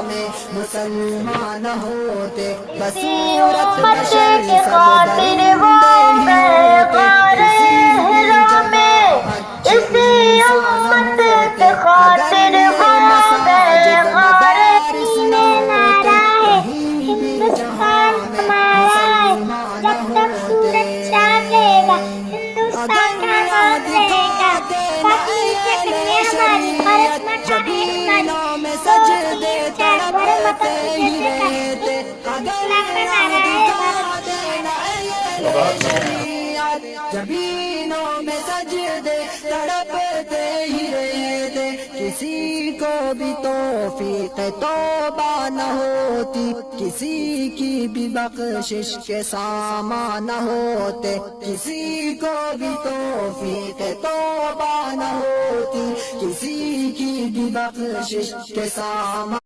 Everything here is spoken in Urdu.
میں مسلمان ہوتے، بصورت بشر سب درندے ہی ہوتے، اسی امت کے خاطر وہ مساجد مدارس نہ ہوتے، کہیں بھی جہاں میں مسلمان ہوتے۔ اگر نہ دکھاتے نا اہل شریعت، جبینوں میں سجدے تڑپتے ہی رہتے۔ اگر نہ دکھاتے نا اہل شریعت، جبینوں میں سجدے تڑپتے ہی رہتے۔ کسی کو بھی توفیق توبہ نہ ہوتی، کسی کی بھی بخشش کے سامان نہ ہوتے، کسی کو بھی توفیق توبہ نہ ہوتی، کسی کی بھی بخشش کے سامان